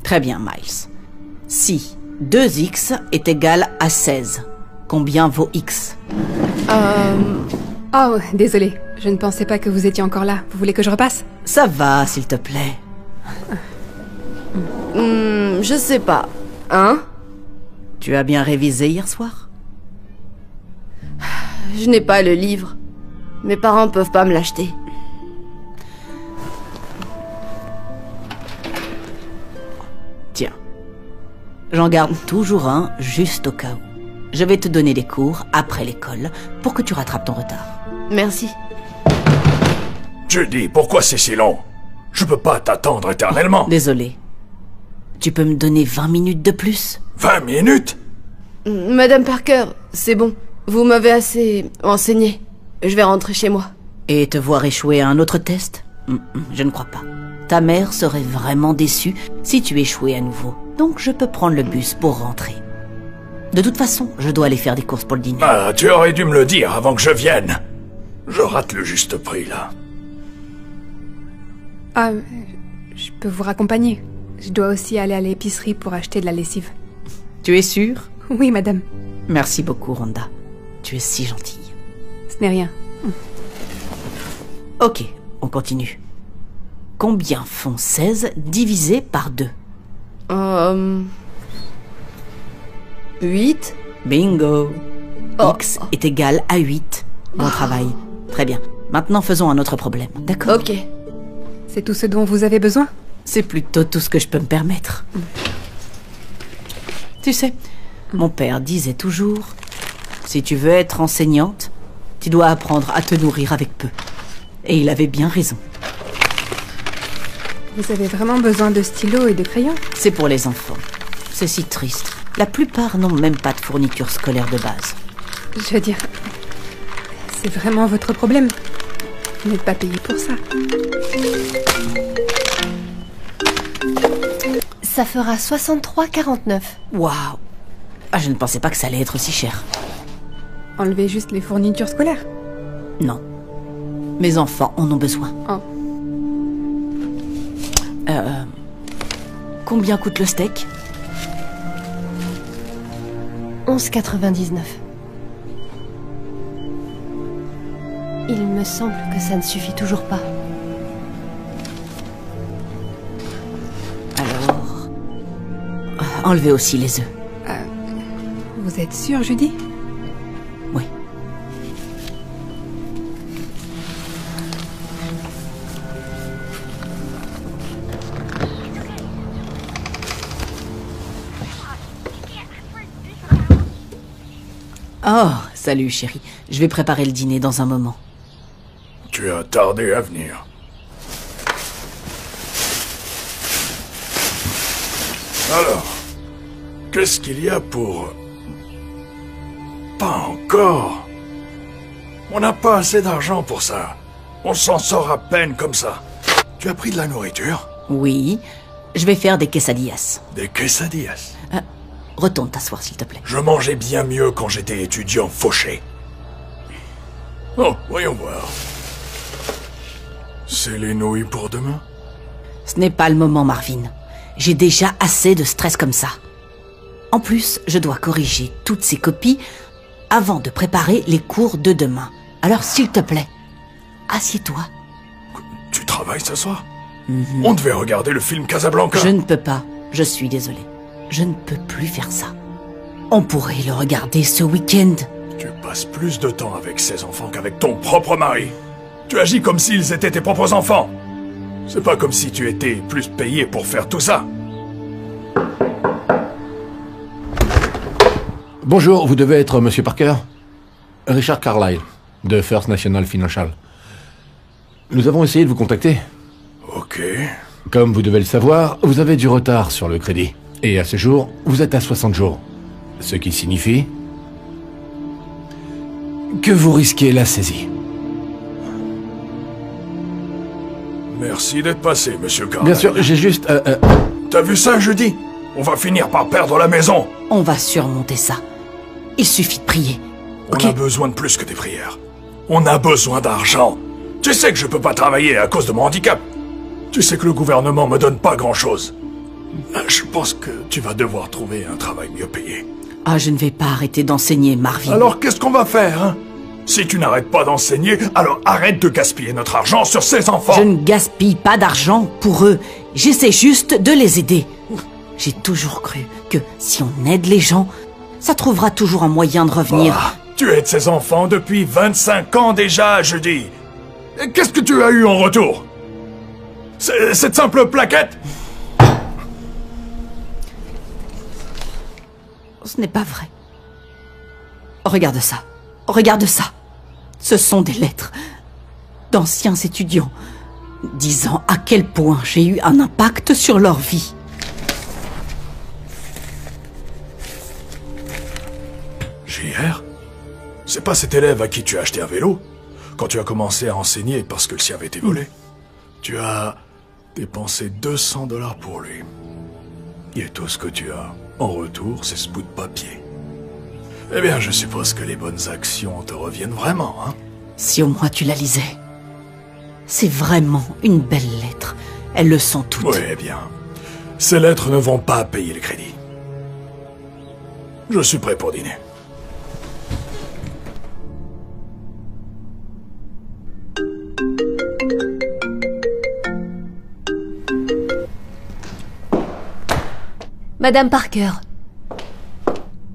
Très bien, Miles. Si 2x est égal à 16, combien vaut x? Oh, désolé. Je ne pensais pas que vous étiez encore là. Vous voulez que je repasse? Ça va, s'il te plaît. Je sais pas. Hein? Tu as bien révisé hier soir? Je n'ai pas le livre. Mes parents peuvent pas me l'acheter. Tiens. J'en garde toujours un, juste au cas où. Je vais te donner des cours après l'école pour que tu rattrapes ton retard. Merci. Judy, pourquoi c'est si long? Je peux pas t'attendre éternellement. Désolé. Tu peux me donner 20 minutes de plus? 20 minutes? Madame Parker, c'est bon. Vous m'avez assez enseigné. Je vais rentrer chez moi. Et te voir échouer à un autre test? Je ne crois pas. Ta mère serait vraiment déçue si tu échouais à nouveau. Donc je peux prendre le bus pour rentrer. De toute façon, je dois aller faire des courses pour le dîner. Ah, tu aurais dû me le dire avant que je vienne. Je rate le juste prix, là. Ah, je peux vous raccompagner. Je dois aussi aller à l'épicerie pour acheter de la lessive. Tu es sûre? Oui, madame. Merci beaucoup, Rhonda. Tu es si gentille. Ce n'est rien. Ok, on continue. Combien font 16 divisé par 2? 8? Bingo! Oh. X est égal à 8. Bon travail. Très bien. Maintenant, faisons un autre problème, d'accord? Ok. C'est tout ce dont vous avez besoin? C'est plutôt tout ce que je peux me permettre. Tu sais, mon père disait toujours, si tu veux être enseignante, tu dois apprendre à te nourrir avec peu. Et il avait bien raison. Vous avez vraiment besoin de stylos et de crayons? C'est pour les enfants. C'est si triste. La plupart n'ont même pas de fourniture scolaire de base. Je veux dire, c'est vraiment votre problème. Vous n'êtes pas payé pour ça. Ça fera 63,49. Waouh! Ah, je ne pensais pas que ça allait être si cher. Enlevez juste les fournitures scolaires. Non. Mes enfants en ont besoin. Oh. Combien coûte le steak? 11,99. Il me semble que ça ne suffit toujours pas. Alors... enlevez aussi les œufs. Vous êtes sûre, Judy? Oui. Oh, salut chérie. Je vais préparer le dîner dans un moment. Tu as tardé à venir. Alors, qu'est-ce qu'il y a pour... Pas encore. On n'a pas assez d'argent pour ça. On s'en sort à peine comme ça. Tu as pris de la nourriture? Oui, je vais faire des quesadillas. Des quesadillas. Retourne t'asseoir, s'il te plaît. Je mangeais bien mieux quand j'étais étudiant fauché. Oh, voyons voir. C'est les nouilles pour demain? Ce n'est pas le moment, Marvin. J'ai déjà assez de stress comme ça. En plus, je dois corriger toutes ces copies avant de préparer les cours de demain. Alors, s'il te plaît, assieds-toi. Tu travailles ce soir? On devait regarder le film Casablanca. Je ne peux pas. Je suis désolée. Je ne peux plus faire ça. On pourrait le regarder ce week-end. Tu passes plus de temps avec ces enfants qu'avec ton propre mari. Tu agis comme s'ils étaient tes propres enfants. C'est pas comme si tu étais plus payé pour faire tout ça. Bonjour, vous devez être Monsieur Parker? Richard Carlyle, de First National Financial. Nous avons essayé de vous contacter. Ok. Comme vous devez le savoir, vous avez du retard sur le crédit. Et à ce jour, vous êtes à 60 jours. Ce qui signifie... que vous risquez la saisie. Merci d'être passé, Monsieur Carlyle. Bien sûr, j'ai juste... T'as vu ça, jeudi? On va finir par perdre la maison. On va surmonter ça. Il suffit de prier. On a besoin de plus que des prières. On a besoin d'argent. Tu sais que je peux pas travailler à cause de mon handicap. Tu sais que le gouvernement me donne pas grand-chose. Je pense que tu vas devoir trouver un travail mieux payé. Ah, je ne vais pas arrêter d'enseigner, Marvin. Alors qu'est-ce qu'on va faire, hein? Si tu n'arrêtes pas d'enseigner, alors arrête de gaspiller notre argent sur ces enfants. Je ne gaspille pas d'argent pour eux. J'essaie juste de les aider. J'ai toujours cru que si on aide les gens, ça trouvera toujours un moyen de revenir. Ah, tu aides ces enfants depuis 25 ans déjà, je dis. Et qu'est-ce que tu as eu en retour? Cette simple plaquette? Ce n'est pas vrai. Regarde ça. Regarde ça. Ce sont des lettres d'anciens étudiants disant à quel point j'ai eu un impact sur leur vie. JR? C'est pas cet élève à qui tu as acheté un vélo? Quand tu as commencé à enseigner parce que le sien avait été volé? Tu as dépensé 200 $ pour lui. Et tout ce que tu as en retour, c'est ce bout de papier. Eh bien, je suppose que les bonnes actions te reviennent vraiment, hein? Si au moins tu la lisais. C'est vraiment une belle lettre. Elles le sont toutes. Oui, eh bien. Ces lettres ne vont pas payer le crédit. Je suis prêt pour dîner. Madame Parker.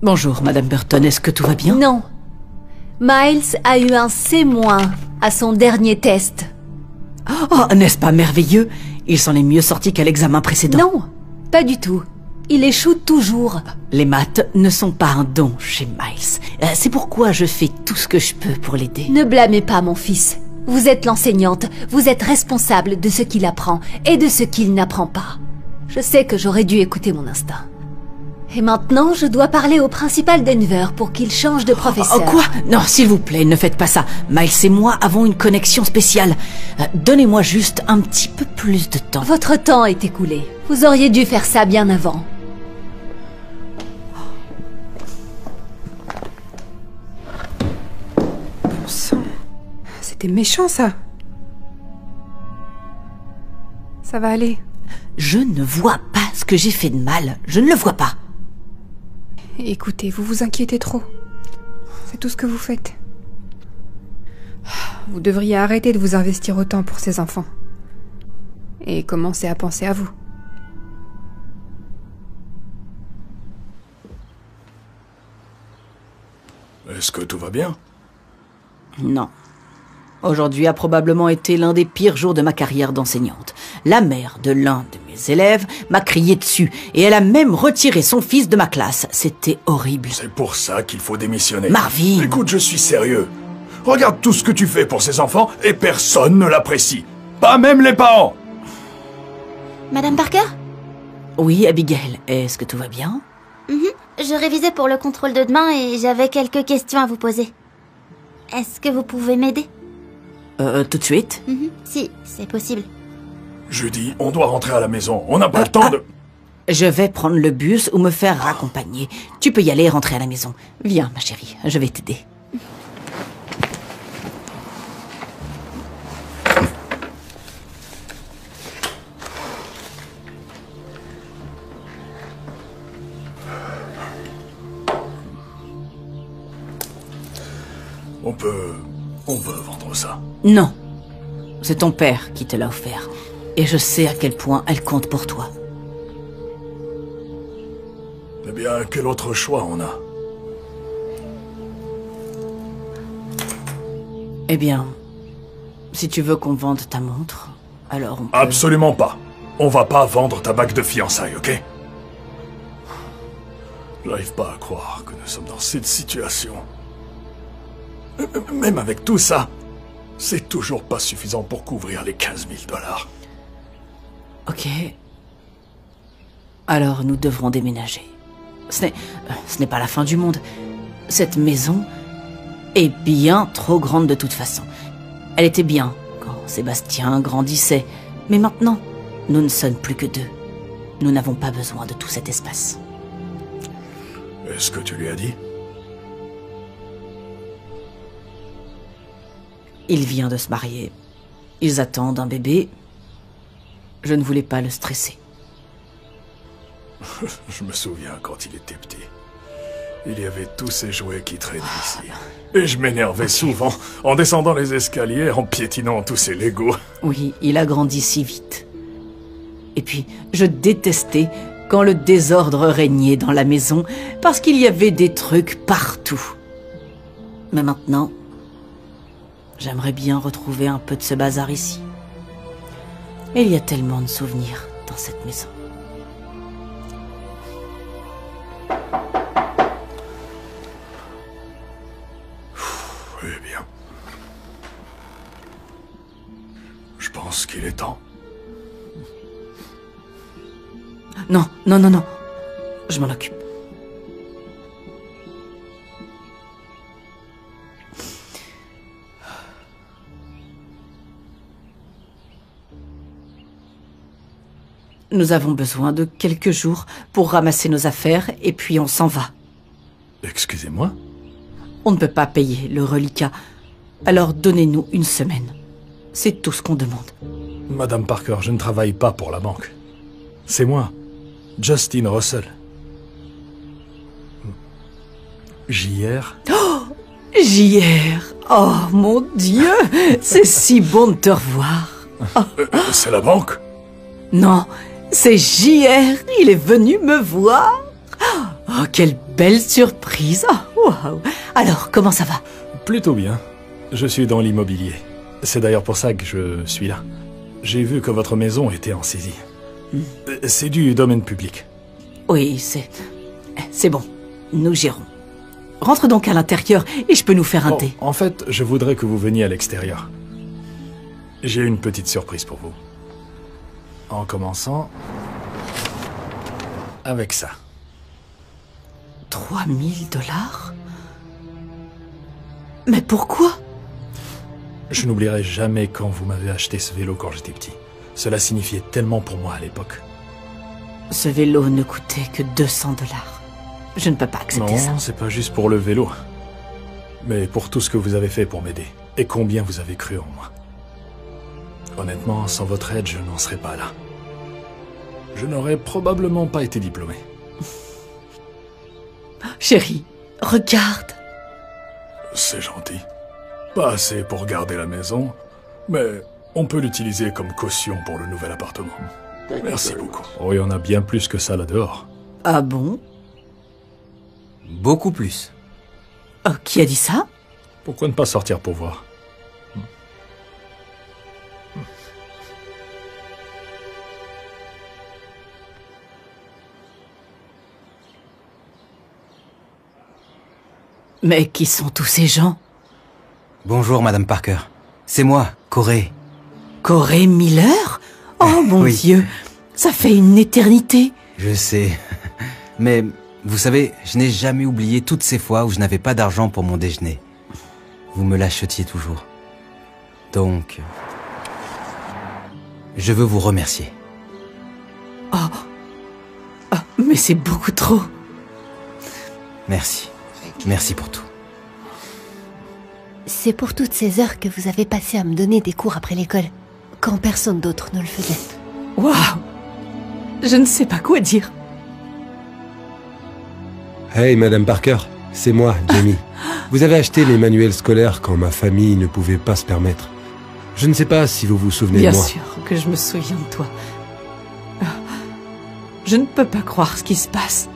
Bonjour, Madame Burton. Est-ce que tout va bien? Non. Miles a eu un C- à son dernier test. Oh, n'est-ce pas merveilleux? Il s'en est mieux sorti qu'à l'examen précédent. Non, pas du tout. Il échoue toujours. Les maths ne sont pas un don chez Miles. C'est pourquoi je fais tout ce que je peux pour l'aider. Ne blâmez pas mon fils. Vous êtes l'enseignante. Vous êtes responsable de ce qu'il apprend et de ce qu'il n'apprend pas. Je sais que j'aurais dû écouter mon instinct. Et maintenant, je dois parler au principal Denver pour qu'il change de professeur. Oh, quoi? Non, s'il vous plaît, ne faites pas ça. Miles et moi avons une connexion spéciale. Donnez-moi juste un petit peu plus de temps. Votre temps est écoulé. Vous auriez dû faire ça bien avant. Bon sang. C'était méchant, ça. Ça va aller. Je ne vois pas ce que j'ai fait de mal. Je ne le vois pas. Écoutez, vous vous inquiétez trop. C'est tout ce que vous faites. Vous devriez arrêter de vous investir autant pour ces enfants. Et commencer à penser à vous. Est-ce que tout va bien? Non. Aujourd'hui a probablement été l'un des pires jours de ma carrière d'enseignante. La mère de l'un de mes élèves m'a crié dessus et elle a même retiré son fils de ma classe. C'était horrible. C'est pour ça qu'il faut démissionner. Marvin! Écoute, je suis sérieux. Regarde tout ce que tu fais pour ces enfants et personne ne l'apprécie. Pas même les parents. Madame Parker? Oui, Abigail, est-ce que tout va bien? Je révisais pour le contrôle de demain et j'avais quelques questions à vous poser. Est-ce que vous pouvez m'aider? Tout de suite? Si, c'est possible. Judy, on doit rentrer à la maison. On n'a pas le temps de... Je vais prendre le bus ou me faire raccompagner. Tu peux y aller et rentrer à la maison. Viens, ma chérie, je vais t'aider. On peut vendre ça. Non. C'est ton père qui te l'a offert. Et je sais à quel point elle compte pour toi. Eh bien, quel autre choix on a? Eh bien, si tu veux qu'on vende ta montre, alors on peut... Absolument pas. On va pas vendre ta bague de fiançailles, ok? J'arrive pas à croire que nous sommes dans cette situation. Même avec tout ça, c'est toujours pas suffisant pour couvrir les 15 000 $. Ok. Alors nous devrons déménager. Ce n'est pas la fin du monde. Cette maison est bien trop grande de toute façon. Elle était bien quand Sébastien grandissait. Mais maintenant, nous ne sommes plus que deux. Nous n'avons pas besoin de tout cet espace. Est-ce que tu lui as dit? Il vient de se marier. Ils attendent un bébé. Je ne voulais pas le stresser. Je me souviens quand il était petit. Il y avait tous ces jouets qui traînaient ici. Et je m'énervais souvent en descendant les escaliers, en piétinant tous ces Legos. Oui, il a grandi si vite. Et puis, je détestais quand le désordre régnait dans la maison parce qu'il y avait des trucs partout. Mais maintenant, j'aimerais bien retrouver un peu de ce bazar ici. Et il y a tellement de souvenirs dans cette maison. Eh bien, je pense qu'il est temps. Non, non, non, non. Je m'en occupe. Nous avons besoin de quelques jours pour ramasser nos affaires et puis on s'en va. Excusez-moi? On ne peut pas payer le reliquat. Alors donnez-nous une semaine. C'est tout ce qu'on demande. Madame Parker, je ne travaille pas pour la banque. C'est moi, Justin Russell. JR? JR! Oh mon Dieu! C'est si bon de te revoir. C'est la banque? Non, c'est JR. Il est venu me voir. Oh, quelle belle surprise. Oh, wow. Alors, comment ça va? Plutôt bien. Je suis dans l'immobilier. C'est d'ailleurs pour ça que je suis là. J'ai vu que votre maison était en saisie. C'est du domaine public. Oui, c'est bon. Nous gérons. Rentre donc à l'intérieur et je peux nous faire un thé. En fait, je voudrais que vous veniez à l'extérieur. J'ai une petite surprise pour vous. En commençant avec ça. 3000 $? Mais pourquoi? Je n'oublierai jamais quand vous m'avez acheté ce vélo quand j'étais petit. Cela signifiait tellement pour moi à l'époque. Ce vélo ne coûtait que 200 $. Je ne peux pas accepter ça. Non, c'est pas juste pour le vélo. Mais pour tout ce que vous avez fait pour m'aider. Et combien vous avez cru en moi. Honnêtement, sans votre aide, je n'en serais pas là. Je n'aurais probablement pas été diplômé. Chérie, regarde. C'est gentil. Pas assez pour garder la maison, mais on peut l'utiliser comme caution pour le nouvel appartement. Merci beaucoup. Oh, il y en a bien plus que ça là dehors. Ah bon? Beaucoup plus. Oh, qui a dit ça? Pourquoi ne pas sortir pour voir? Mais qui sont tous ces gens? Bonjour, Madame Parker. C'est moi, Corey. Corey Miller? Oh mon Oui. Dieu, ça fait une éternité. Je sais. Mais, vous savez, je n'ai jamais oublié toutes ces fois où je n'avais pas d'argent pour mon déjeuner. Vous me l'achetiez toujours. Donc, je veux vous remercier. Mais c'est beaucoup trop. Merci. Merci pour tout. C'est pour toutes ces heures que vous avez passé à me donner des cours après l'école, quand personne d'autre ne le faisait. Waouh! Je ne sais pas quoi dire. Hey, Madame Parker, c'est moi, Jamie. Vous avez acheté les manuels scolaires quand ma famille ne pouvait pas se permettre. Je ne sais pas si vous vous souvenez Bien de moi. sûr que je me souviens de toi. Je ne peux pas croire ce qui se passe.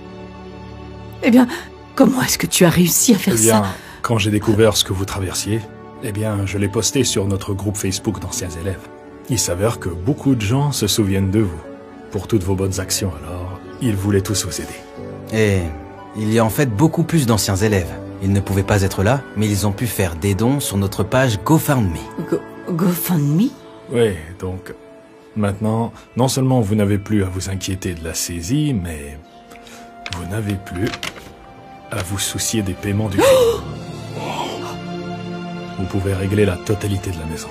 Eh bien, comment est-ce que tu as réussi à faire Eh bien, ça? quand j'ai découvert ce que vous traversiez, eh bien, je l'ai posté sur notre groupe Facebook d'anciens élèves. Il s'avère que beaucoup de gens se souviennent de vous, pour toutes vos bonnes actions, alors ils voulaient tous vous aider. Et il y a en fait beaucoup plus d'anciens élèves. Ils ne pouvaient pas être là, mais ils ont pu faire des dons sur notre page GoFundMe. GoFundMe? Oui, donc, maintenant, non seulement vous n'avez plus à vous inquiéter de la saisie, mais vous n'avez plus à vous soucier des paiements du crédit. Vous pouvez régler la totalité de la maison.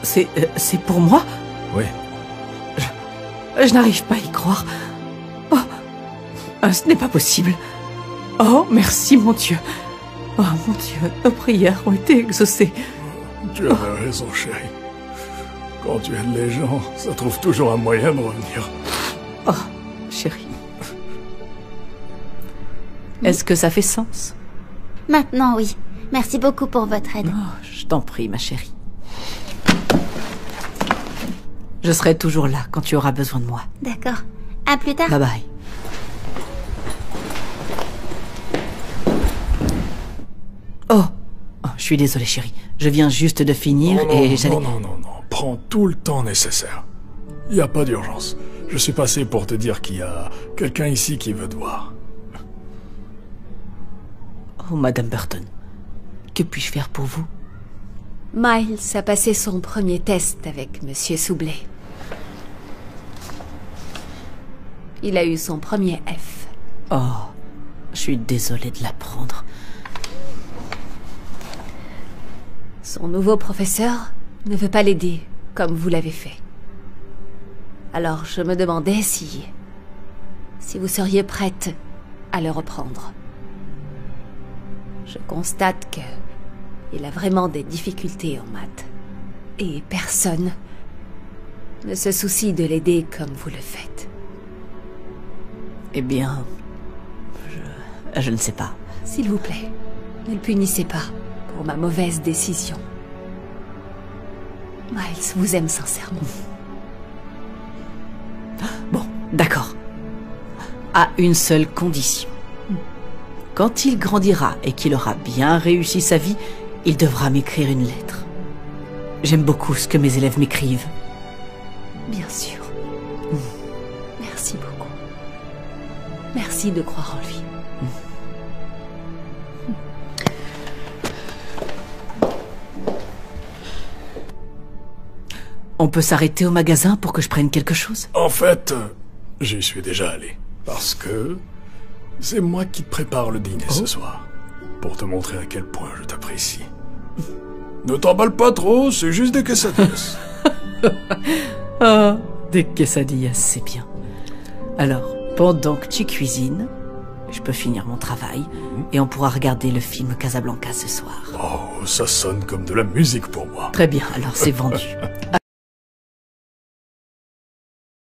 C'est pour moi? Oui. Je n'arrive pas à y croire. Oh, ce n'est pas possible. Oh, merci mon Dieu. Oh mon Dieu, nos prières ont été exaucées. Tu avais raison, chérie. Quand tu aides les gens, ça trouve toujours un moyen de revenir. Oh, chérie. Est-ce que ça fait sens? Maintenant, oui. Merci beaucoup pour votre aide. Oh, je t'en prie, ma chérie. Je serai toujours là quand tu auras besoin de moi. D'accord. À plus tard. Bye bye. Oh, je suis désolée, chérie. Je viens juste de finir et j'allais... Non. Prends tout le temps nécessaire. Il n'y a pas d'urgence. Je suis passé pour te dire qu'il y a quelqu'un ici qui veut te voir. Oh, Madame Burton. Que puis-je faire pour vous? Miles a passé son premier test avec Monsieur Soublet. Il a eu son premier F. Oh, je suis désolée de l'apprendre. Son nouveau professeur ne veut pas l'aider, comme vous l'avez fait. Alors je me demandais si vous seriez prête à le reprendre. Je constate que il a vraiment des difficultés en maths. Et personne ne se soucie de l'aider comme vous le faites. Eh bien... Je ne sais pas. S'il vous plaît, ne le punissez pas pour ma mauvaise décision. Miles vous aime sincèrement. Bon, d'accord. À une seule condition. Quand il grandira et qu'il aura bien réussi sa vie, il devra m'écrire une lettre. J'aime beaucoup ce que mes élèves m'écrivent. Bien sûr. Merci beaucoup. Merci de croire en lui. On peut s'arrêter au magasin pour que je prenne quelque chose? En fait, j'y suis déjà allé. Parce que c'est moi qui te prépare le dîner ce soir. Pour te montrer à quel point je t'apprécie. Ne t'emballe pas trop, c'est juste des quesadillas. Oh, des quesadillas, c'est bien. Alors, pendant que tu cuisines, je peux finir mon travail et on pourra regarder le film Casablanca ce soir. Oh, ça sonne comme de la musique pour moi. Très bien, alors c'est vendu.